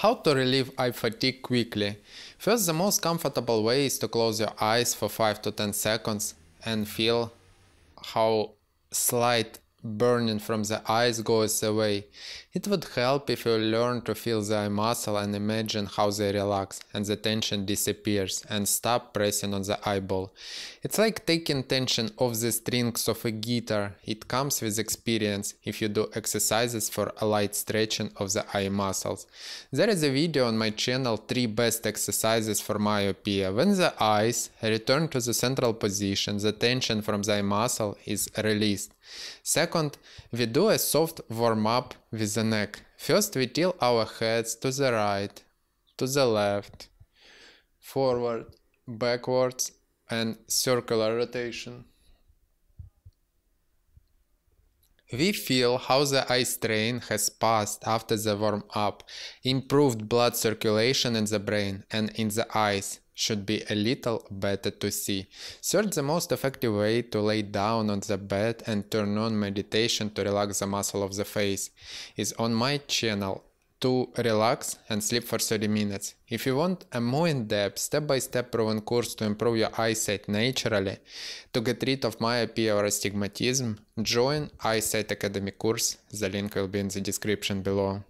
How to relieve eye fatigue quickly? First, the most comfortable way is to close your eyes for 5 to 10 seconds and feel how slight burning from the eyes goes away. It would help if you learn to feel the eye muscle and imagine how they relax and the tension disappears, and stop pressing on the eyeball. It's like taking tension off the strings of a guitar. It comes with experience if you do exercises for a light stretching of the eye muscles. There is a video on my channel, 3 best exercises for myopia. When the eyes return to the central position, the tension from the eye muscle is released. Second, we do a soft warm-up with the neck. First, we tilt our heads to the right, to the left, forward, backwards, and circular rotation. We feel how the eye strain has passed after the warm-up. Improved blood circulation in the brain and in the eyes should be a little better to see. Third, the most effective way to lay down on the bed and turn on meditation to relax the muscle of the face is on my channel, to relax and sleep for 30 minutes. If you want a more in-depth, step-by-step proven course to improve your eyesight naturally, to get rid of myopia or astigmatism, join Eyesight Academy course. The link will be in the description below.